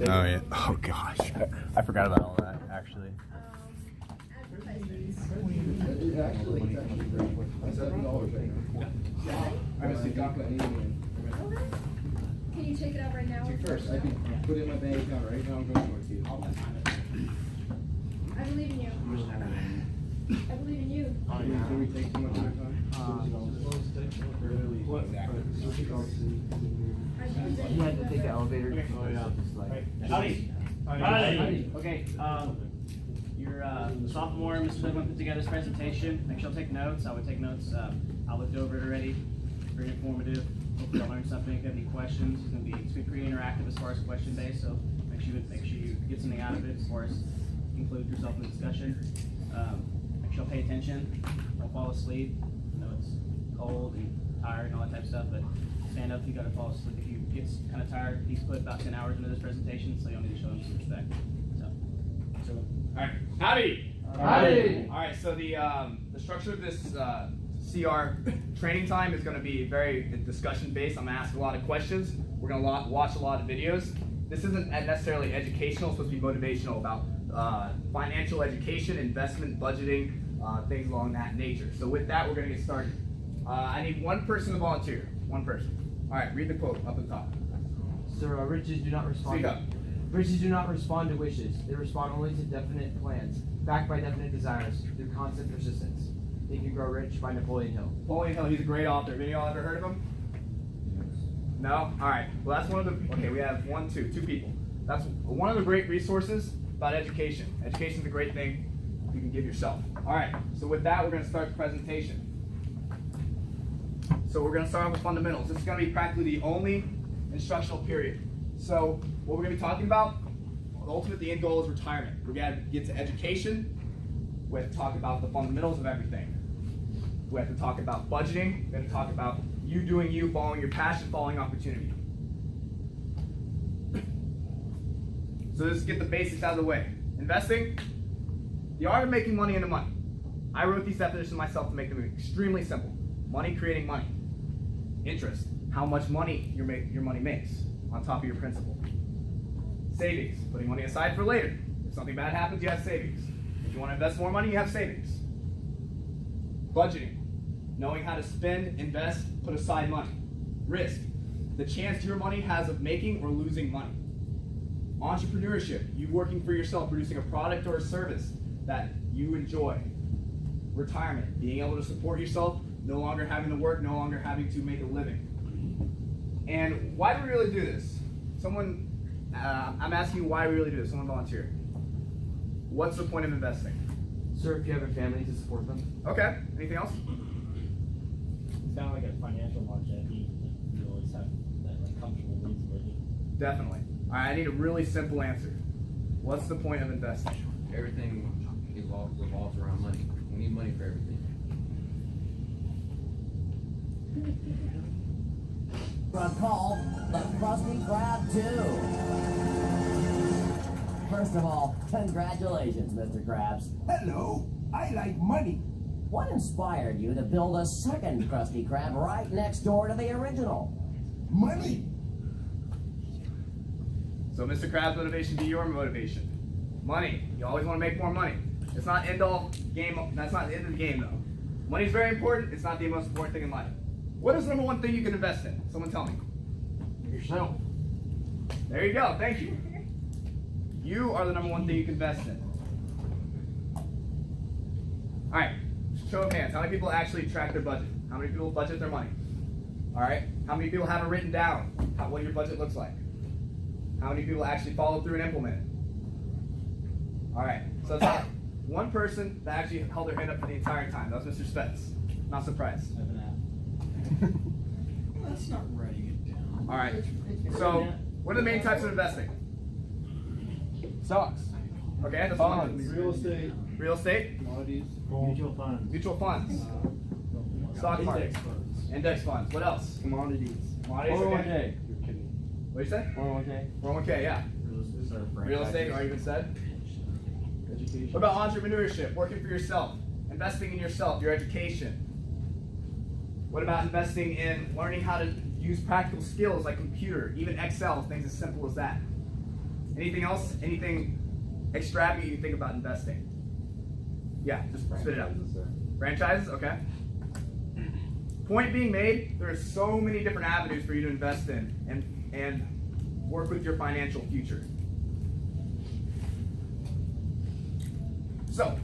Oh yeah. Oh gosh, I forgot about all that actually. Can you check it out right now? First, I can put it in my bank account right now and go to you. I believe in you. I believe in you. Can we take too much of your time? You had to take the elevator. Oh, yeah. Howdy. Okay, your sophomore, Mr. Goodwin, put together this presentation. Make sure you'll take notes. I would take notes. I looked over it already. Very informative. Hopefully you'll learn something. If you have any questions, it's going to be pretty interactive as far as question based. So make sure you get something out of it as far as include yourself in the discussion. Make sure you'll pay attention. Don't fall asleep. I know it's cold and tired and all that type of stuff, but stand up if you got to fall asleep. If you get kind of tired, he's put about 10 hours into this presentation, so you'll need to show him some respect. So all right, howdy. Howdy. All right, so the structure of this CR training time is going to be very discussion based. I'm going to ask a lot of questions. We're going to watch a lot of videos. This isn't necessarily educational. It's supposed to be motivational about financial education, investment, budgeting, things along that nature. So with that, we're going to get started. I need one person to volunteer. One person. All right, read the quote up at the top. Sir, riches do not respond. Speak up. Riches do not respond to wishes. They respond only to definite plans, backed by definite desires, through constant persistence. Think You Grow Rich by Napoleon Hill. Napoleon Hill, he's a great author. Have any of y'all ever heard of him? No? All right. Well, that's one of the, okay, we have two people. That's one of the great resources about education. Education is a great thing you can give yourself. All right. So with that, we're going to start the presentation. So we're going to start off with fundamentals. This is going to be practically the only instructional period. So what we're going to be talking about, the end goal is retirement. We're going to get to education. We have to talk about the fundamentals of everything. We have to talk about budgeting. We have to talk about you doing you, following your passion, following opportunity. So let's get the basics out of the way. Investing, the art of making money into money. I wrote these definitions myself to make them extremely simple. Money creating money. Interest, how much money your money makes on top of your principal. Savings, putting money aside for later. If something bad happens, you have savings. If you want to invest more money, you have savings. Budgeting, knowing how to spend, invest, put aside money. Risk, the chance your money has of making or losing money. Entrepreneurship, you working for yourself, producing a product or a service that you enjoy. Retirement, being able to support yourself, no longer having to work, no longer having to make a living. And why do we really do this? Someone, I'm asking you why we really do this. Someone volunteer. What's the point of investing? Sir, if you have a family, to support them. Okay. Anything else? It's kind of like a financial longevity. You always have that like comfortable needs budget. Definitely. All right, I need a really simple answer. What's the point of investing? Everything revolves around money. We need money for everything. Call the Krusty Krab 2. First of all, congratulations, Mr. Krabs. Hello, I like money. What inspired you to build a second Krusty Krab right next door to the original? Money. So Mr. Krabs' motivation be your motivation. Money. You always want to make more money. It's not end all game. That's not the end of the game though. Money is very important. It's not the most important thing in life. What is the number one thing you can invest in? Someone tell me. Yourself. There you go. Thank you. You are the number one thing you can invest in. All right. Show of hands. How many people actually track their budget? How many people budget their money? All right. How many people have it written down? What your budget looks like? How many people actually follow through and implement it? All right. So that's one person that actually held their hand up for the entire time. That was Mr. Spence. Not surprised. That's not writing it down. All right. So what are the main types of investing? Stocks. Okay. That's one. Real estate, Real estate. commodities, Mutual funds. Mutual funds. Stock market. Index funds. What else? commodities. Commodities. Okay. 401k. You're kidding. What do you say? 401k. 401k. Yeah. Real estate. Or even said. What about entrepreneurship? Working for yourself. Investing in yourself. Your education. What about investing in learning how to use practical skills like computer, even Excel, things as simple as that? Anything else? Anything extravagant you think about investing? Yeah, just spit it out. Franchises, okay. Point being made, there are so many different avenues for you to invest in and work with your financial future. So,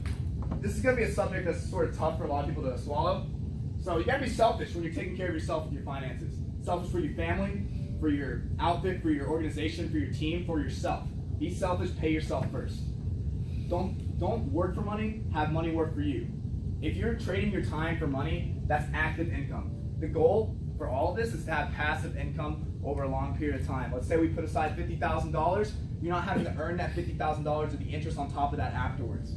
this is going to be a subject that's sort of tough for a lot of people to swallow. So you got to be selfish when you're taking care of yourself and your finances. Selfish for your family, for your outfit, for your organization, for your team, for yourself. Be selfish, pay yourself first. Don't work for money, have money work for you. If you're trading your time for money, that's active income. The goal for all of this is to have passive income over a long period of time. Let's say we put aside $50,000, you're not having to earn that $50,000 with the interest on top of that afterwards.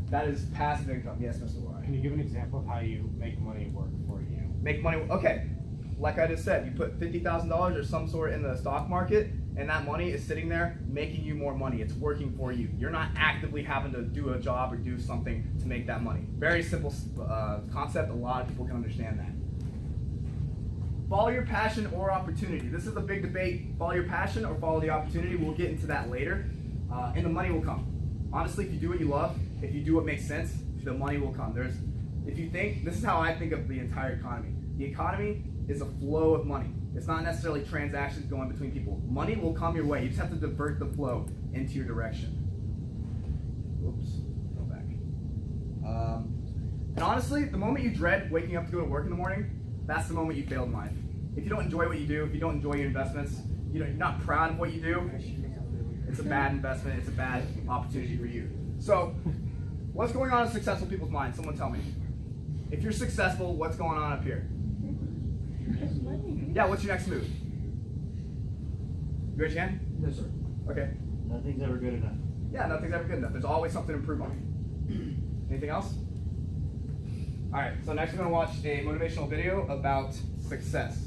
That is passive income. Yes, Mr. Lawyer. Can you give an example of how you make money work for you? Make money, okay. Like I just said, you put $50,000 or some sort in the stock market, and that money is sitting there making you more money. It's working for you. You're not actively having to do a job or do something to make that money. Very simple concept. A lot of people can understand that. Follow your passion or opportunity. This is a big debate. Follow your passion or follow the opportunity. We'll get into that later. And the money will come. Honestly, if you do what you love, if you do what makes sense, the money will come. If you think, this is how I think of the entire economy. The economy is a flow of money. It's not necessarily transactions going between people. Money will come your way. You just have to divert the flow into your direction. Oops, go back. And honestly, the moment you dread waking up to go to work in the morning, that's the moment you failed in life. If you don't enjoy what you do, if you don't enjoy your investments, you're not proud of what you do, it's a bad investment, it's a bad opportunity for you. So, what's going on in successful people's minds? Someone tell me. If you're successful, what's going on up here? Yeah, what's your next move? You raise your hand? No, sir. Okay. Nothing's ever good enough. Yeah, nothing's ever good enough. There's always something to improve on. Anything else? All right, so next we're going to watch a motivational video about success.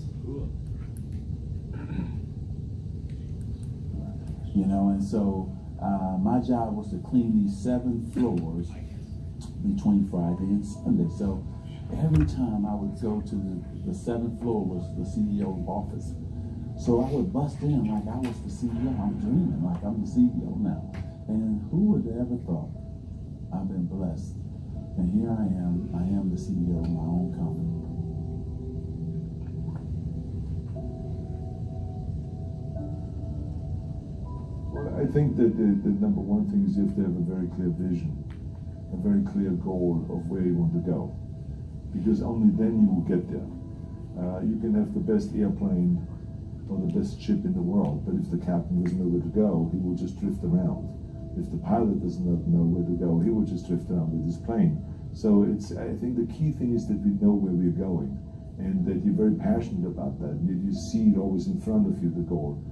You know, and so my job was to clean these 7 floors between Friday and Sunday. So every time I would go to the 7th floor was the CEO's office. So I would bust in like I was the CEO. I'm dreaming like I'm the CEO now. And who would have ever thought? I've been blessed. And here I am the CEO of my own company. Well, I think that the number one thing is you have to have a very clear vision, a very clear goal of where you want to go. Because only then you will get there. You can have the best airplane or the best ship in the world, but if the captain doesn't know where to go, he will just drift around. If the pilot doesn't know where to go, he will just drift around with his plane. So I think the key thing is that we know where we're going, and that you're very passionate about that, and that you see it always in front of you, the goal.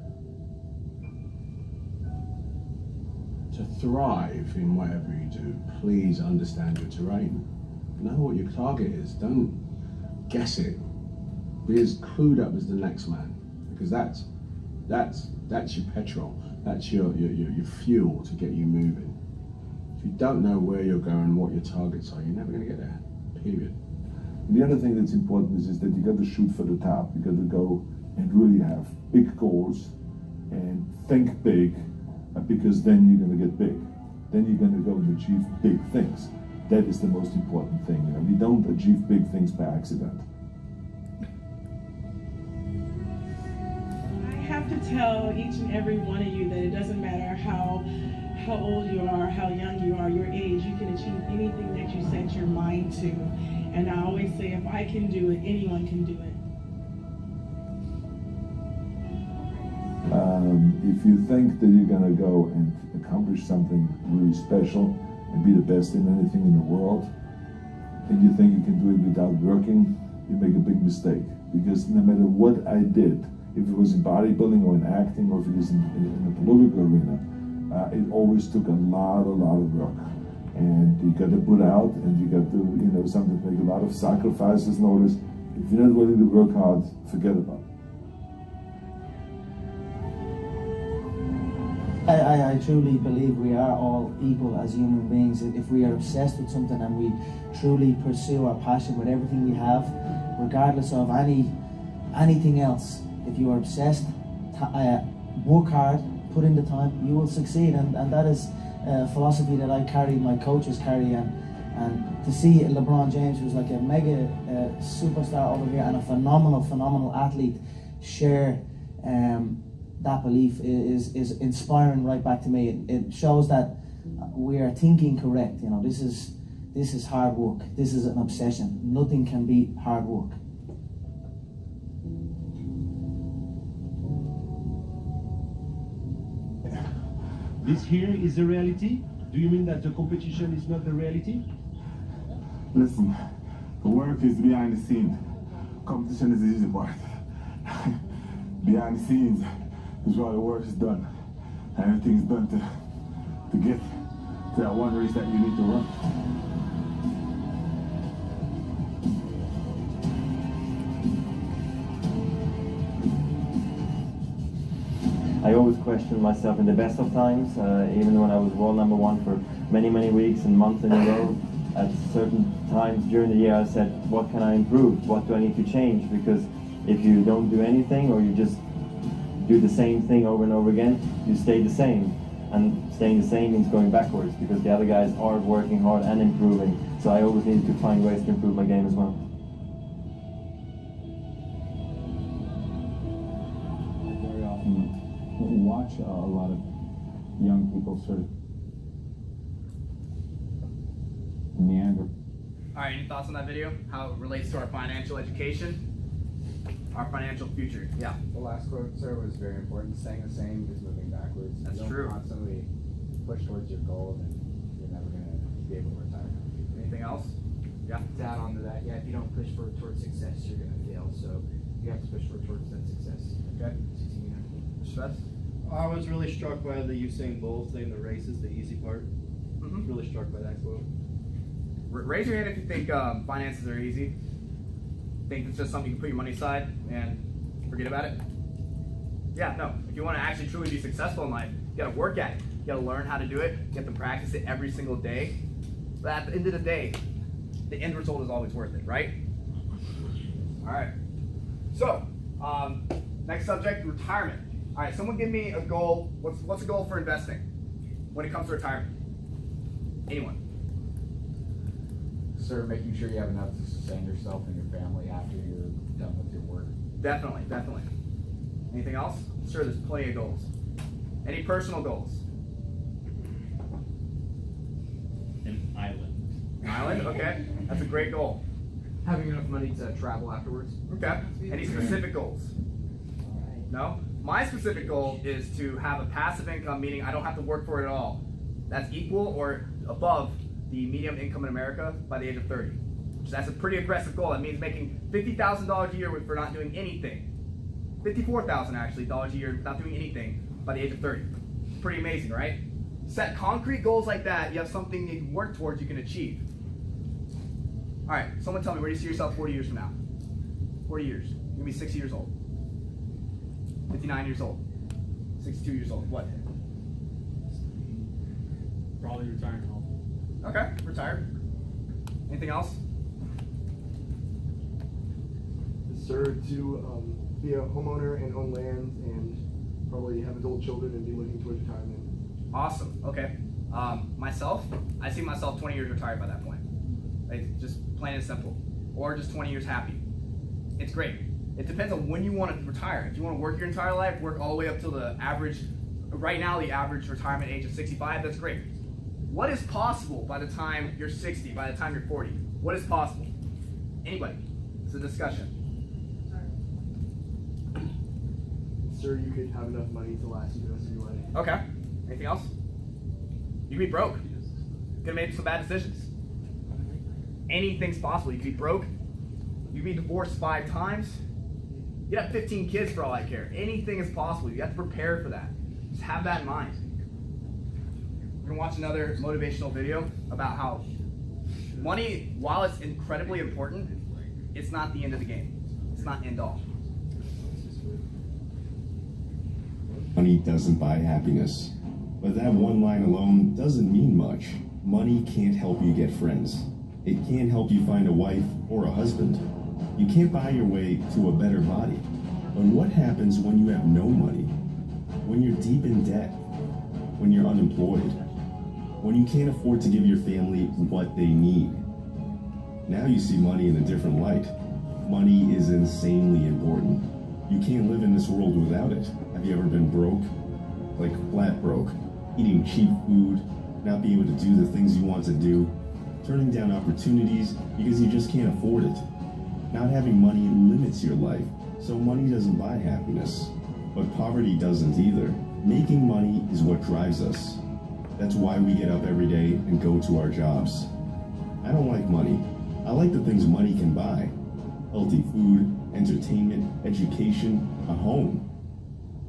To thrive in whatever you do, please understand your terrain. Know what your target is. Don't guess it. Be as clued up as the next man, because that's your petrol. That's your fuel to get you moving. If you don't know where you're going, what your targets are, you're never going to get there. Period. The other thing that's important is that you got to shoot for the top. You got to go and really have big goals and think big, because then you're going to get big. Then you're going to go and achieve big things. That is the most important thing. You know, we don't achieve big things by accident. I have to tell each and every one of you that it doesn't matter how old you are, how young you are, your age, you can achieve anything that you set your mind to. And I always say, if I can do it, anyone can do it. If you think that you're going to go and accomplish something really special and be the best in anything in the world, and you think you can do it without working, you make a big mistake. Because no matter what I did, if it was in bodybuilding or in acting or if it was in the political arena, it always took a lot of work. And you got to put out, and you got to, sometimes make a lot of sacrifices and all this. If you're not willing to work hard, forget about it. I truly believe we are all equal as human beings. If we are obsessed with something and we truly pursue our passion with everything we have, regardless of anything else, if you are obsessed, work hard, put in the time, you will succeed. And that is a philosophy that I carry, my coaches carry. And to see LeBron James, who's like a mega superstar over here and a phenomenal athlete, share that belief is inspiring right back to me. It shows that we are thinking correct. You know, this is hard work. This is an obsession. Nothing can beat hard work. This here is the reality? Do you mean that the competition is not the reality? Listen, the work is behind the scenes. Competition is the easy part. Behind the scenes is where the work is done. And everything is done to get to that one race that you need to run. I always question myself in the best of times, even when I was world #1 for many weeks and months in a row. At certain times during the year I said, what can I improve? What do I need to change? Because if you don't do anything or you just do the same thing over and over again, you stay the same. And staying the same means going backwards because the other guys are working hard and improving. So I always need to find ways to improve my game as well. Very often watch a lot of young people sort of meander. All right, any thoughts on that video? How it relates to our financial education, our financial future? Yeah. The last quote, sir, was very important. Staying the same is moving backwards. That's if you don't true. constantly push towards your goal, then you're never going to be able to retire. Anything else? Yeah. To add on to that, yeah, if you don't push towards success, you're going to fail. So you have to push towards that success. Okay. Stress? I was really struck by the Usain Bolt thing, the race is the easy part. Mm-hmm. Really struck by that quote. Raise your hand if you think finances are easy. Think it's just something you can put your money aside and forget about it. Yeah, no. If you want to actually truly be successful in life, you got to work at it. You got to learn how to do it. You have to practice it every single day. But at the end of the day, the end result is always worth it, right? All right. So, next subject, retirement. All right, someone give me a goal. What's a goal for investing when it comes to retirement? Anyone? Sir, making sure you have enough to sustain yourself and your family after you're done with your work. Definitely. Anything else? Sure, there's plenty of goals. Any personal goals? An island. An island? Okay. That's a great goal. Having enough money to travel afterwards. Okay. Any specific goals? No? My specific goal is to have a passive income, meaning I don't have to work for it at all. That's equal or above the median income in America by the age of 30. So that's a pretty aggressive goal. That means making $50,000 a year for not doing anything. $54,000 actually dollars a year without doing anything by the age of 30. Pretty amazing, right? Set concrete goals like that. You have something you can work towards, you can achieve. All right, someone tell me, where do you see yourself 40 years from now? 40 years. You're gonna be 60 years old. 59 years old. 62 years old. What? Probably retiring home. Okay, retired. Anything else? Sir, to be a homeowner and own land and probably have adult children and be looking towards retirement. Awesome. Okay. Myself, I see myself 20 years retired by that point. Like, just plain and simple. Or just 20 years happy. It's great. It depends on when you want to retire. If you want to work your entire life, work all the way up till the average, right now the average retirement age of 65, that's great. What is possible by the time you're 60, by the time you're 40? What is possible? Anybody? It's a discussion. Sir, you could have enough money to last you the rest of your life. Okay. Anything else? You could be broke. You could have made some bad decisions. Anything's possible. You could be broke. You could be divorced 5 times. You could have 15 kids for all I care. Anything is possible. You have to prepare for that. Just have that in mind. We're going to watch another motivational video about how money, while it's incredibly important, it's not the end of the game. It's not end all. Money doesn't buy happiness. But that one line alone doesn't mean much. Money can't help you get friends. It can't help you find a wife or a husband. You can't buy your way to a better body. But what happens when you have no money? when you're deep in debt, when you're unemployed, when you can't afford to give your family what they need. Now you see money in a different light. Money is insanely important. You can't live in this world without it. Have you ever been broke? Like flat broke, eating cheap food, not being able to do the things you want to do, turning down opportunities because you just can't afford it. Not having money limits your life, so money doesn't buy happiness. But poverty doesn't either. Making money is what drives us. That's why we get up every day and go to our jobs. I don't like money. I like the things money can buy. Healthy food, entertainment, education, a home.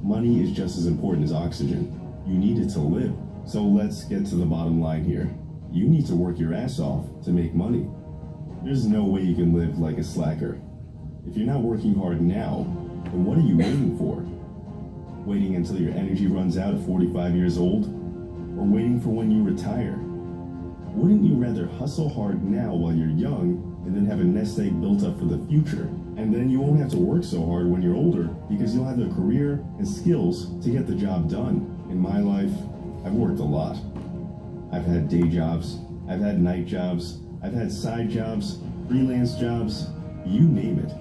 Money is just as important as oxygen. You need it to live. So let's get to the bottom line here. You need to work your ass off to make money. There's no way you can live like a slacker. If you're not working hard now, then what are you waiting for? Waiting until your energy runs out at 45 years old? Or waiting for when you retire? Wouldn't you rather hustle hard now while you're young and then have a nest egg built up for the future? And then you won't have to work so hard when you're older because you'll have the career and skills to get the job done. In my life, I've worked a lot. I've had day jobs, I've had night jobs, I've had side jobs, freelance jobs, you name it.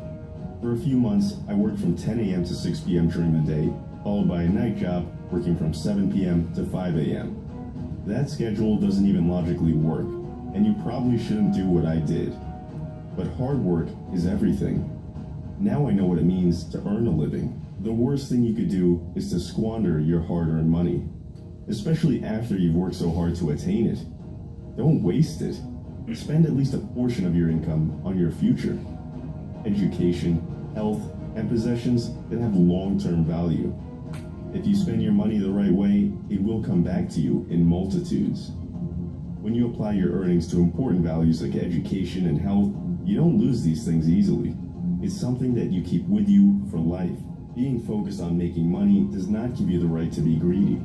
For a few months, I worked from 10 a.m. to 6 p.m. during the day, followed by a night job working from 7 p.m. to 5 a.m. That schedule doesn't even logically work, and you probably shouldn't do what I did. But hard work is everything. Now I know what it means to earn a living. The worst thing you could do is to squander your hard-earned money, especially after you've worked so hard to attain it. Don't waste it. Spend at least a portion of your income on your future. Education, health, and possessions that have long-term value. If you spend your money the right way, it will come back to you in multitudes. When you apply your earnings to important values like education and health, you don't lose these things easily. It's something that you keep with you for life. Being focused on making money does not give you the right to be greedy.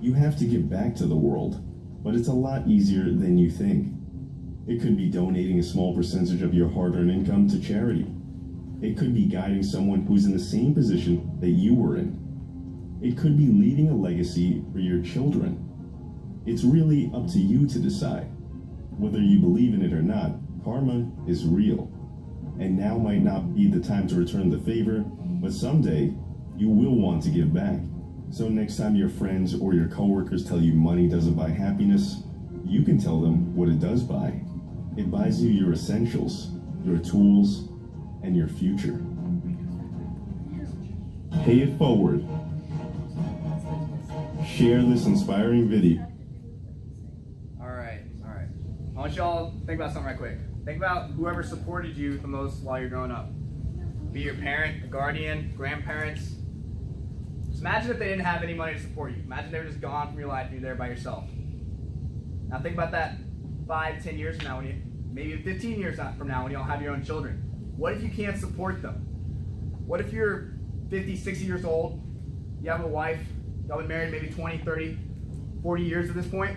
You have to give back to the world, but it's a lot easier than you think. It could be donating a small percentage of your hard-earned income to charity. It could be guiding someone who's in the same position that you were in. It could be leaving a legacy for your children. It's really up to you to decide. Whether you believe in it or not, karma is real. And now might not be the time to return the favor, but someday you will want to give back. So next time your friends or your coworkers tell you money doesn't buy happiness, you can tell them what it does buy. It buys you your essentials, your tools, and your future. Pay it forward. Share this inspiring video. All right. I want y'all to think about something right quick. Think about whoever supported you the most while you're growing up. Be your parent, a guardian, grandparents. Just imagine if they didn't have any money to support you. Imagine they were just gone from your life and you're there by yourself. Now think about that 5, 10 years from now, maybe 15 years from now when you all have your own children. What if you can't support them? What if you're 50, 60 years old, you have a wife, y'all been married maybe 20, 30, 40 years at this point,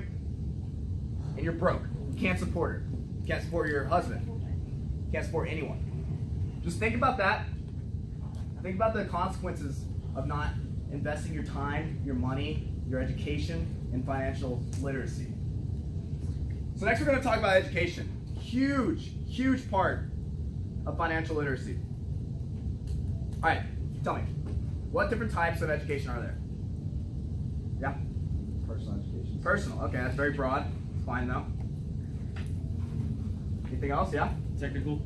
and you're broke. You can't support her. You can't support your husband. You can't support anyone. Just think about that. Think about the consequences of not investing your time, your money, your education, in financial literacy. So next we're going to talk about education. Huge part of financial literacy. All right, tell me, what different types of education are there? Yeah? Personal education. Personal, okay, that's very broad. It's fine though. Anything else? Yeah? Technical,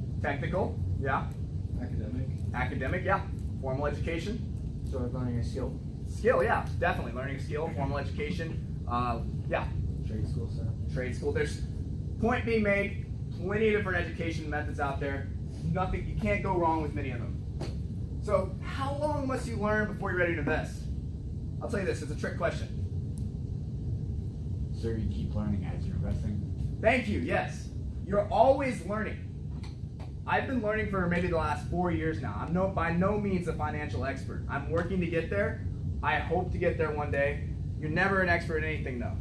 yeah. Academic, yeah. Formal education. So learning a skill. Skill, yeah, definitely. Learning a skill, formal education, yeah. Trade school stuff. Trade school. There's, point being made, plenty of different education methods out there. Nothing, you can't go wrong with many of them. So how long must you learn before you're ready to invest? I'll tell you this, it's a trick question. So you keep learning as you're investing? Thank you, yes. You're always learning. I've been learning for maybe the last 4 years now. I'm by no means a financial expert. I'm working to get there. I hope to get there one day. You're never an expert in anything though.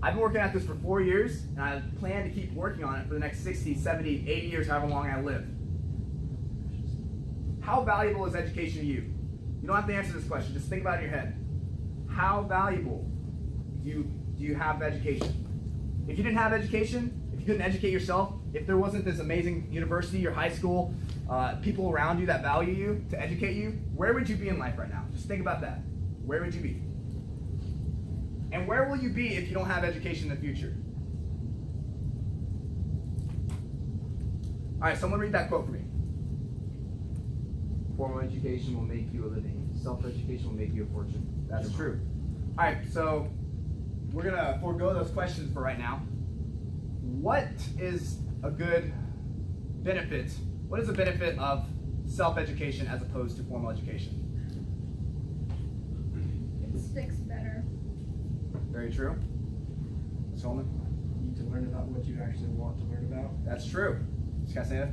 I've been working at this for 4 years, and I plan to keep working on it for the next 60, 70, 80 years, however long I live. How valuable is education to you? You don't have to answer this question. Just think about it in your head. How valuable do you have education? If you didn't have education, if you couldn't educate yourself, if there wasn't this amazing university or high school, people around you that value you to educate you, where would you be in life right now? Just think about that. Where would you be? And where will you be if you don't have education in the future? All right, someone read that quote for me. Formal education will make you a living. Self-education will make you a fortune. That's true. All right, so we're gonna forego those questions for right now. What is a good benefit? What is the benefit of self-education as opposed to formal education? It sticks better. Very true. Ms. Holman? You need to learn about what you actually want to learn about. That's true. Scott Santa?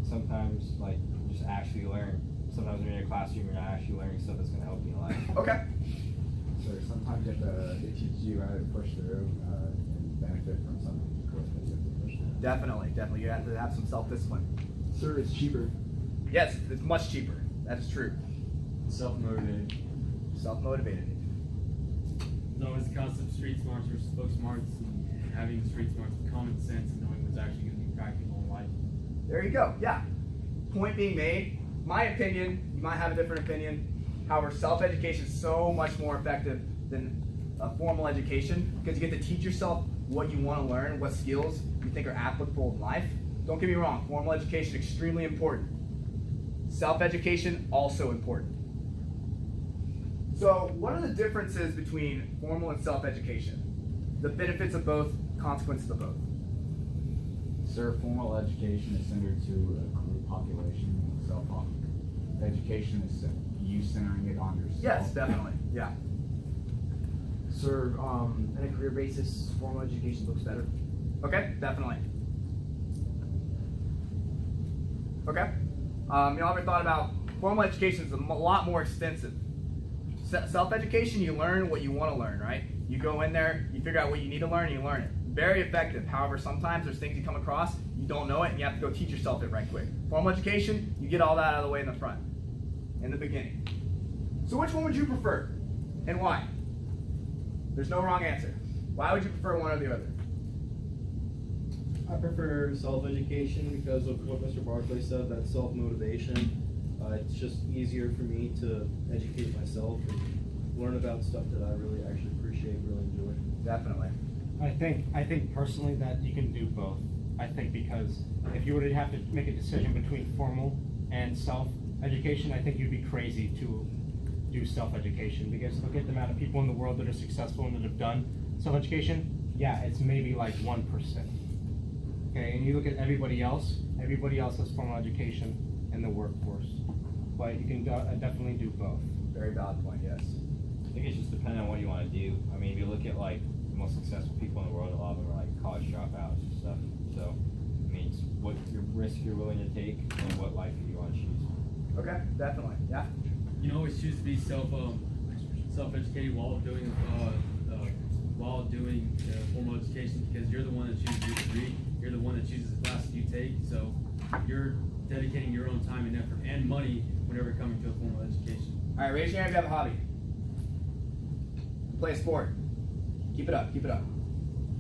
Sometimes, like, just actually learn. Sometimes when you're in a classroom, you're not actually learning stuff that's going to help you in life. Okay. So sometimes it teaches you how to push through and benefit from some course that you have to push through. Definitely. You have to have some self-discipline. Sir, it's cheaper. Yes, it's much cheaper. That is true. Self-motivated. Self-motivated. There's always the concept of street smarts versus book smarts, and having street smarts with common sense and knowing what's actually going to be practical in life. There you go. Yeah. Point being made. My opinion, you might have a different opinion. However, self-education is so much more effective than formal education because you get to teach yourself what you want to learn, what skills you think are applicable in life. Don't get me wrong, formal education is extremely important. Self-education, also important. So what are the differences between formal and self-education? The benefits of both, consequences of both. Sir, formal education is centered to a group population. Self-education is you centering it on yourself. Yes, definitely. Yeah. Sir, on a career basis, formal education looks better. Okay, definitely. Okay. You ever thought about formal education is a lot more extensive. Self-education, you learn what you want to learn, right? You go in there, you figure out what you need to learn, and you learn it. Very effective. However, sometimes there's things you come across, you don't know it, and you have to go teach yourself it right quick. Formal education, you get all that out of the way in the front, in the beginning. So which one would you prefer, and why? There's no wrong answer. Why would you prefer one or the other? I prefer self-education because of what Mr. Barclay said, that self-motivation. It's just easier for me to educate myself and learn about stuff that I really actually appreciate, really enjoy. Definitely. I think personally that you can do both. I think because if you were to have to make a decision between formal and self-education, I think you'd be crazy to do self-education because look at the amount of people in the world that are successful and that have done self-education. Yeah, it's maybe like 1%. Okay, and you look at everybody else has formal education in the workforce. But you can definitely do both. Very valid point, yes. I think it's just depending on what you want to do. I mean, if you look at like the most successful people in the world, a lot of them are like college dropouts and stuff. So, I mean, it's what your risk you're willing to take and what life you want to choose. Okay, definitely, yeah. You can always choose to be self-educated while doing formal education because you're the one that chooses your degree. You're the one that chooses the classes you take. So you're dedicating your own time and effort and money whenever coming to a formal education. All right, raise your hand if you have a hobby. Play a sport. Keep it up, keep it up.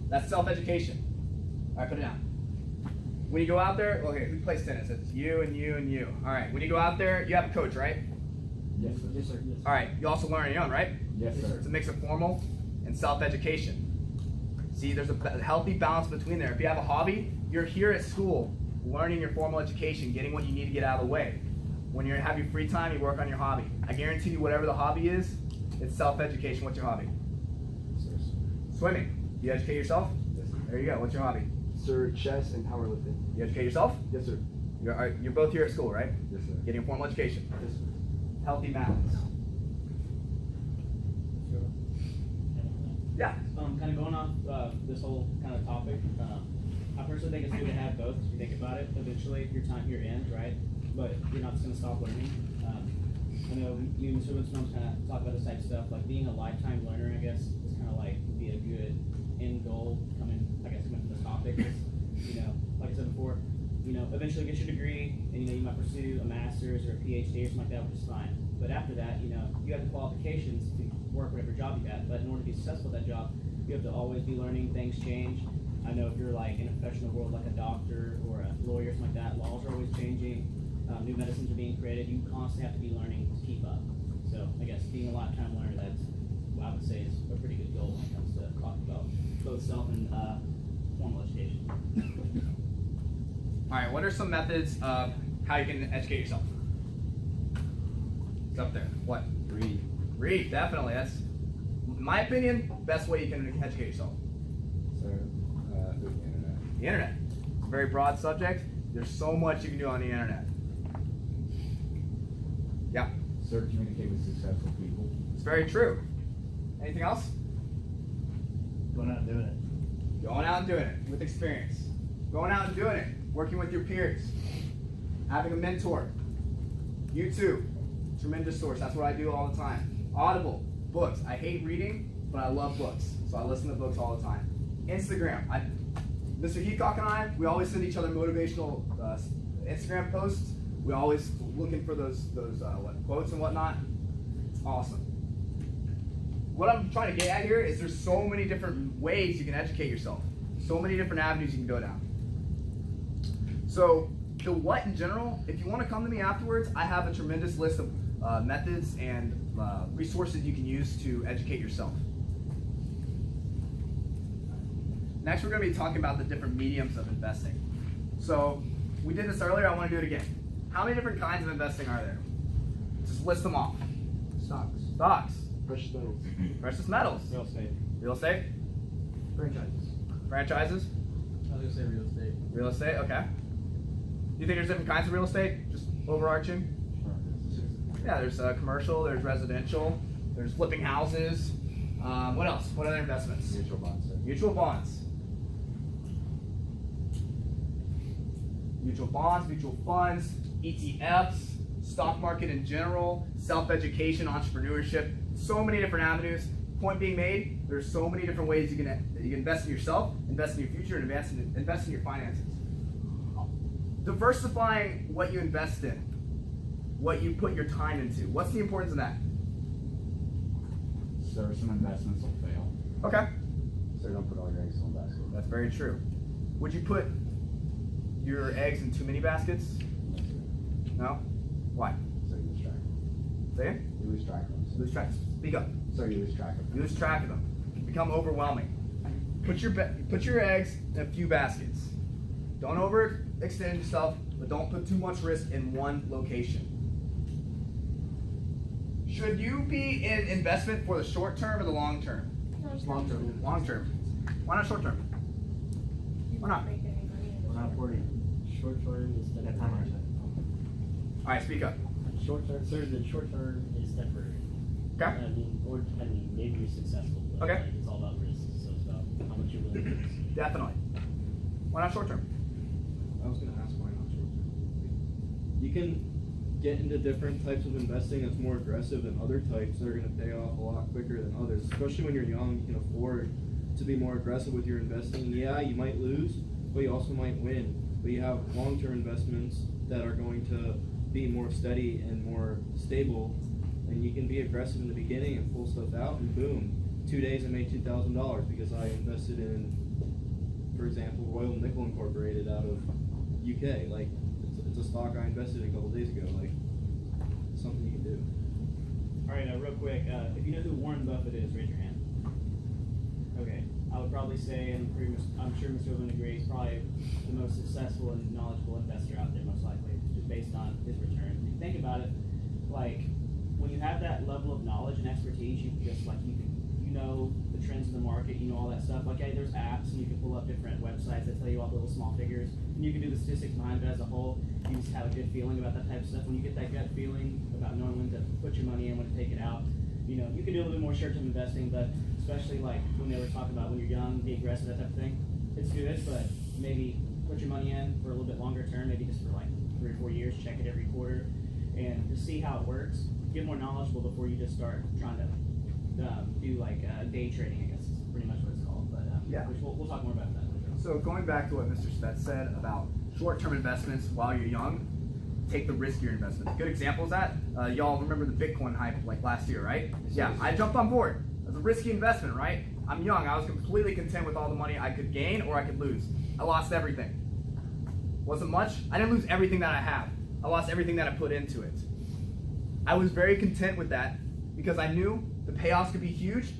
That's self-education. All right, put it down. When you go out there, okay, who plays tennis? It's you and you and you. All right, when you go out there, you have a coach, right? Yes, sir. Yes, sir. Yes, sir. All right, you also learn on your own, right? Yes, sir. It's a mix of formal and self-education. See, there's a healthy balance between there. If you have a hobby, you're here at school learning your formal education, getting what you need to get out of the way. When you have your free time, you work on your hobby. I guarantee you, whatever the hobby is, it's self-education. What's your hobby? Swimming. Do you educate yourself? Yes, sir. There you go. What's your hobby? Sir, chess and powerlifting. You educate yourself? Yes, sir. You're both here at school, right? Yes, sir. Getting a formal education. Yes, sir. Healthy balance. Yeah. Kind of going off this whole kind of topic, I personally think it's good to have both. If you think about it, eventually your ends, right? But you're not just going to stop learning. I know you and Mr. Winston kind of talk about this type of stuff, like being a lifetime learner, I guess, is kind of like would be a good end goal coming from this topic. You know, like I said before, eventually get your degree, and you might pursue a master's or a PhD or something like that, which is fine. But after that, you have the qualifications to work whatever job you have. But in order to be successful at that job, you have to always be learning. Things change. I know if you're like in a professional world, like a doctor or a lawyer, something like that, laws are always changing. New medicines are being created. You constantly have to be learning to keep up. So I guess being a lifetime learner, that's what I would say is a pretty good goal when it comes to talking about both self and formal education. All right, what are some methods of how you can educate yourself? It's up there. What? Read. Read, definitely. That's, in my opinion, best way you can educate yourself. So, the internet. The internet. It's a very broad subject. There's so much you can do on the internet. Yeah. Sir, communicate with successful people. It's very true. Anything else? Going out and doing it. Going out and doing it with experience. Going out and doing it. Working with your peers. Having a mentor. YouTube. Tremendous source. That's what I do all the time. Audible. Books. I hate reading, but I love books. So I listen to books all the time. Instagram. Mr. Heathcock and I, we always send each other motivational Instagram posts. We always looking for those quotes and whatnot. It's awesome. What I'm trying to get at here is there's so many different ways you can educate yourself. So many different avenues you can go down. So the what in general, if you want to come to me afterwards, I have a tremendous list of methods and resources you can use to educate yourself. Next, we're going to be talking about the different mediums of investing. So we did this earlier. I want to do it again. How many different kinds of investing are there? Just list them off. Stocks. Stocks. Precious metals. Precious metals. Real estate. Real estate. Franchises. Franchises. I was gonna say real estate. Real estate. Okay. Do you think there's different kinds of real estate? Just overarching? Yeah, there's commercial, there's residential, there's flipping houses. What else? What other investments? Mutual bonds. Sir. Mutual bonds. Mutual bonds, mutual funds, ETFs, stock market in general, self-education, entrepreneurship, so many different avenues. Point being made, there's so many different ways you can invest in yourself, invest in your future, and invest in your finances. Diversifying what you invest in, what you put your time into. What's the importance of that? Sir, some investments will fail. Okay. So don't put all your eggs in one basket. That's very true. Would you put your eggs in too many baskets? No? Why? So you lose track. Say it? You lose track of them. Lose track. Speak up. So you lose track of them. You lose track of them. Become overwhelming. Put your eggs in a few baskets. Don't overextend yourself, but don't put too much risk in one location. Should you be in investment for the short term or the long term? Long term. Long term. Why not short term? Why not? We're not 40. Short term is That temporary. time All right, speak up. Short term, sir, the short term is temporary. Okay. I mean, maybe you're successful, but Okay. like, it's all about risk. So it's about how much you're willing to risk. Definitely. Why not short term? I was gonna ask why not short term. You can get into different types of investing that's more aggressive than other types that are gonna pay off a lot quicker than others. Especially when you're young, you can afford to be more aggressive with your investing. Yeah, you might lose, but you also might win. But you have long-term investments that are going to be more steady and more stable, and you can be aggressive in the beginning and pull stuff out, and boom, 2 days I made $2,000 because I invested in, for example, Royal Nickel Incorporated out of UK. Like, it's a stock I invested in a couple days ago. Like, it's something you can do. All right, real quick, if you know who Warren Buffett is, raise your hand. Okay, I would probably say, and I'm sure Mr. Overland agrees, he's probably the most successful and knowledgeable investor out there, most likely, just based on his return. If you think about it, like, when you have that level of knowledge and expertise, you know the trends in the market, you know all that stuff. Like, hey, there's apps, and you can pull up different websites that tell you all the little small figures, and you can do the statistics behind it as a whole. You just have a good feeling about that type of stuff. When you get that gut feeling about knowing when to put your money in, when to take it out, you know, you can do a little bit more short-term investing, but especially like when they were talking about when you're young, be aggressive, that type of thing. It's good, but maybe put your money in for a little bit longer term, maybe just for like 3 or 4 years, check it every quarter, and to see how it works. Get more knowledgeable before you just start trying to do like day trading, I guess is pretty much what it's called. But Yeah. which we'll talk more about that later on. So going back to what Mr. Spetz said about short-term investments while you're young, take the riskier investments. Good example is that y'all remember the Bitcoin hype like last year, right? Yeah, I jumped on board. It was a risky investment, right? I'm young. I was completely content with all the money I could gain or I could lose. I lost everything. Wasn't much. I didn't lose everything that I have. I lost everything that I put into it. I was very content with that because I knew the payoffs could be huge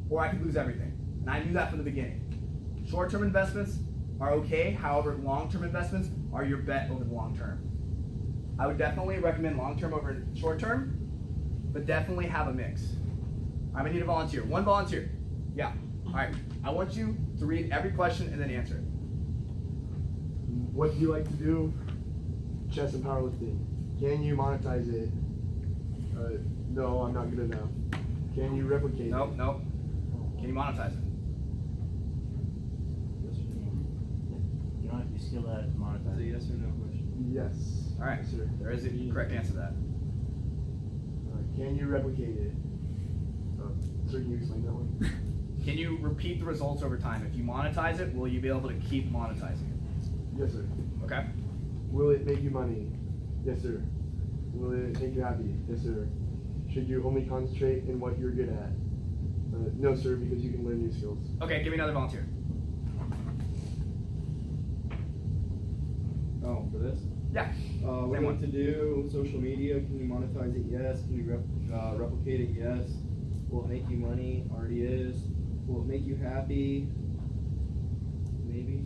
or I could lose everything. And I knew that from the beginning. Short-term investments are okay. However, long-term investments are your bet over the long term. I would definitely recommend long-term over short-term, but definitely have a mix. I'm gonna need a volunteer. One volunteer. Yeah. All right. I want you to read every question and then answer it. What do you like to do? Chess and powerlifting. Can you monetize it? No, I'm not good enough. Can you replicate it? Nope. Can you monetize it? You don't have to be skilled at it to monetize. Is it yes or no question? Yes. All right. Yes, sir. There is a correct answer to that. Can you replicate it? Sir, can you explain that one? Can you repeat the results over time? If you monetize it, will you be able to keep monetizing it? Yes, sir. Okay. Will it make you money? Yes, sir. Will it make you happy? Yes, sir. Should you only concentrate in what you're good at? No, sir, because you can learn new skills. Okay, give me another volunteer. Oh, for this? Yeah. What do you want to do? Social media, can you monetize it? Yes. Can you replicate it? Yes. Will it make you money? Already is. Will it make you happy? Maybe.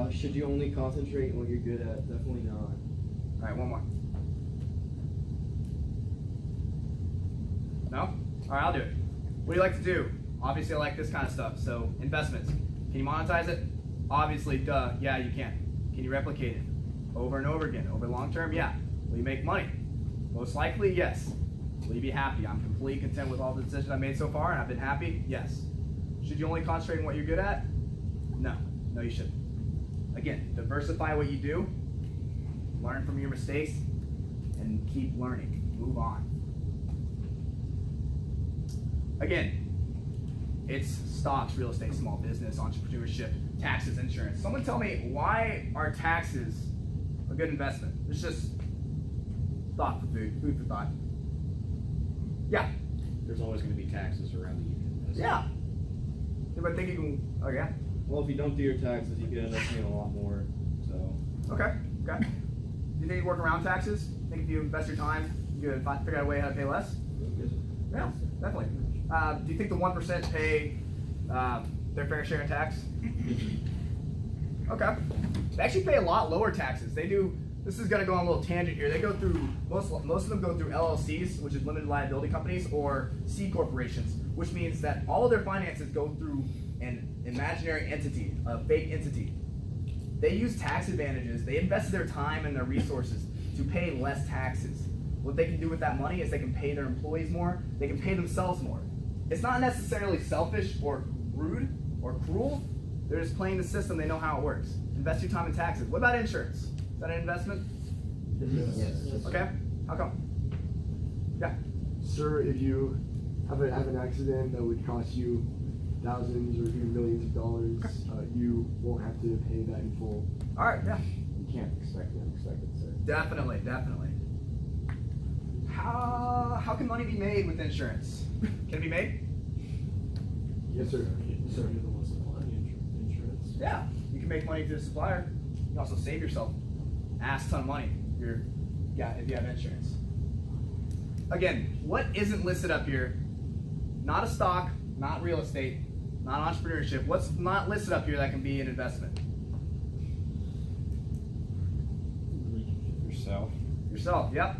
Should you only concentrate on what you're good at? Definitely not. All right, one more. No? All right, I'll do it. What do you like to do? Obviously, I like this kind of stuff. So, investments. Can you monetize it? Obviously, duh. Yeah, you can. Can you replicate it over and over again? Over long term? Yeah. Will you make money? Most likely, yes. Will you be happy? I'm completely content with all the decisions I made so far, and I've been happy? Yes. Should you only concentrate on what you're good at? No. No, you shouldn't. Again, diversify what you do, learn from your mistakes, and keep learning. Move on. Again, it's stocks, real estate, small business, entrepreneurship, taxes, insurance. Someone tell me, why are taxes a good investment? It's just thought for food for thought. Yeah. There's always going to be taxes around the union. Yeah. Anybody think you can? Oh yeah. Well, if you don't do your taxes, you could end up paying a lot more. So. Okay. Do you think you work around taxes? Think if you invest your time, you could figure out a way how to pay less? Yeah, definitely. Do you think the 1% pay their fair share of tax? Okay. They actually pay a lot lower taxes. They do. This is going to go on a little tangent here. They go through, most of them go through LLCs, which is limited liability companies, or C corporations, which means that all of their finances go through an imaginary entity, a fake entity. They use tax advantages. They invest their time and their resources to pay less taxes. What they can do with that money is they can pay their employees more. They can pay themselves more. It's not necessarily selfish or rude or cruel. They're just playing the system. They know how it works. Invest your time in taxes. What about insurance? Is that an investment? Yes. Okay. How come? Yeah. Sir, if you have an accident that would cost you thousands or even millions of dollars, you won't have to pay that in full. All right. Yeah. You can't expect it, sir. Definitely. How can money be made with insurance? Can it be made? Yes, sir. Yes, sir. You're the one supplying insurance. Yeah. You can make money through the supplier. You can also save yourself ass ton of money if you have insurance. Again, what isn't listed up here? Not a stock, not real estate, not entrepreneurship. What's not listed up here that can be an investment? Yourself, yep. I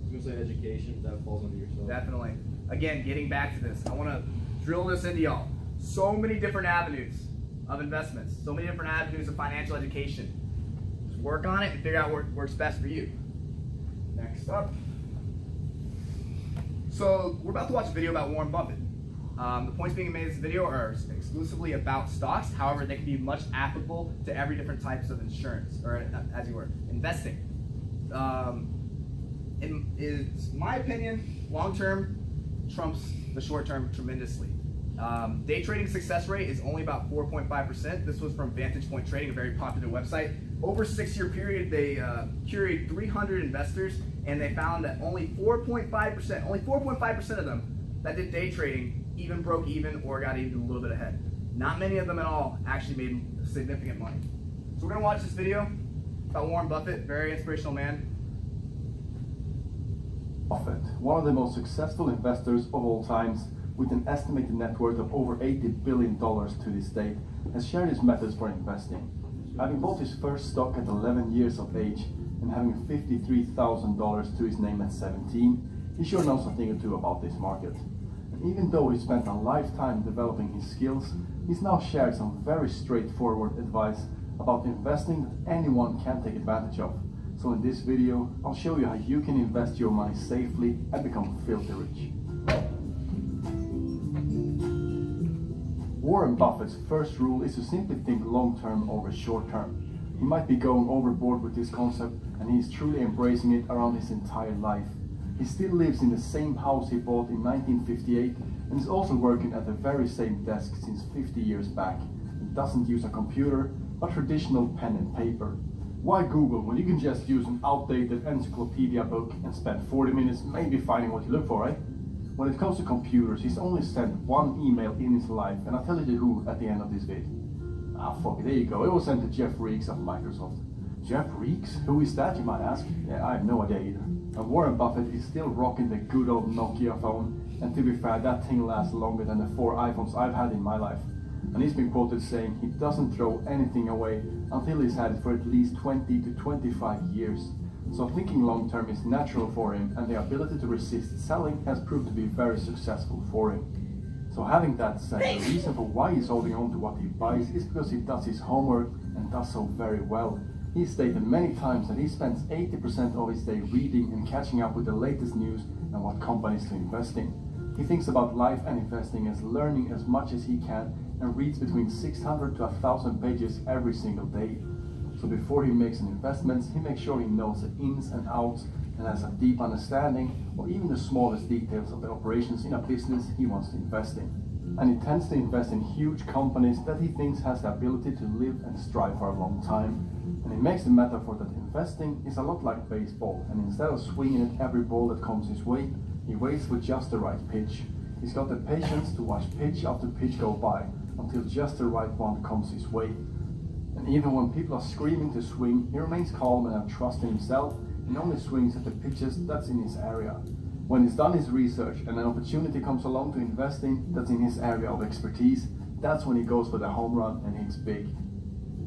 was going to say education, that falls under yourself. Definitely. Again, getting back to this, I want to drill this into y'all. So many different avenues of investments, so many different avenues of financial education. Just work on it and figure out what works best for you. Next up. So we're about to watch a video about Warren Buffett. The points being made in this video are exclusively about stocks. However, they can be much applicable to every different types of insurance, or as you were, investing. In my opinion, long-term trumps the short-term tremendously. Day trading success rate is only about 4.5%. This was from Vantage Point Trading, a very popular website. Over a 6-year period, they curated 300 investors, and they found that only 4.5% of them that did day trading even broke even or got even a little bit ahead. Not many of them at all actually made significant money. So we're gonna watch this video about Warren Buffett, very inspirational man. Buffett, one of the most successful investors of all times, with an estimated net worth of over $80 billion to this date, has shared his methods for investing. Having bought his first stock at 11 years of age and having $53,000 to his name at 17, he sure knows a thing or two about this market. And even though he spent a lifetime developing his skills, he's now shared some very straightforward advice about investing that anyone can take advantage of. So in this video, I'll show you how you can invest your money safely and become filthy rich. Warren Buffett's first rule is to simply think long-term over short-term. He might be going overboard with this concept, and he is truly embracing it around his entire life. He still lives in the same house he bought in 1958 and is also working at the very same desk since 50 years back. He doesn't use a computer, but traditional pen and paper. Why Google when you can just use an outdated encyclopedia book and spend 40 minutes maybe finding what you look for, right? When it comes to computers, he's only sent one email in his life, and I'll tell you who at the end of this video. Ah, fuck it, there you go. It was sent to Jeff Reeks of Microsoft. Jeff Reeks? Who is that, you might ask? Yeah, I have no idea either. And Warren Buffett is still rocking the good old Nokia phone, and to be fair, that thing lasts longer than the 4 iPhones I've had in my life. And he's been quoted saying he doesn't throw anything away until he's had it for at least 20 to 25 years. So thinking long term is natural for him, and the ability to resist selling has proved to be very successful for him. So having that said, the reason for why he's holding on to what he buys is because he does his homework and does so very well. He's stated many times that he spends 80% of his day reading and catching up with the latest news and what companies to invest in. He thinks about life and investing as learning as much as he can and reads between 600 to 1,000 pages every single day. So before he makes an investment, he makes sure he knows the ins and outs and has a deep understanding of even the smallest details of the operations in a business he wants to invest in. And he tends to invest in huge companies that he thinks has the ability to live and strive for a long time. And he makes the metaphor that investing is a lot like baseball, and instead of swinging at every ball that comes his way, he waits for just the right pitch. He's got the patience to watch pitch after pitch go by until just the right one comes his way. And even when people are screaming to swing, he remains calm and has trust in himself and only swings at the pitches that's in his area. When he's done his research and an opportunity comes along to investing that's in his area of expertise, that's when he goes for the home run and hits big.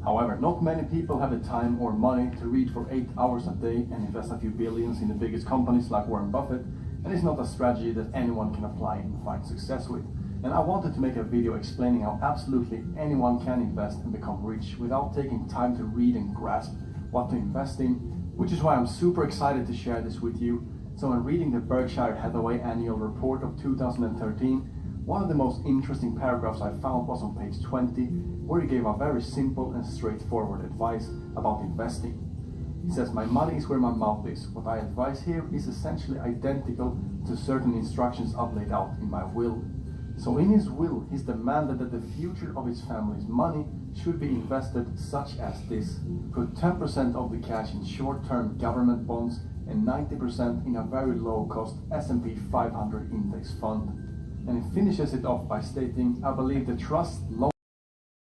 However, not many people have the time or money to read for 8 hours a day and invest a few billions in the biggest companies like Warren Buffett, and it's not a strategy that anyone can apply and find success with. And I wanted to make a video explaining how absolutely anyone can invest and become rich without taking time to read and grasp what to invest in, which is why I'm super excited to share this with you. So when reading the Berkshire Hathaway annual report of 2013, one of the most interesting paragraphs I found was on page 20, where he gave a very simple and straightforward advice about investing. He says, "My money is where my mouth is. What I advise here is essentially identical to certain instructions I've laid out in my will." So in his will, he's demanded that the future of his family's money should be invested such as this. Put 10% of the cash in short-term government bonds and 90% in a very low-cost S&P 500 index fund. And he finishes it off by stating, "I believe the trust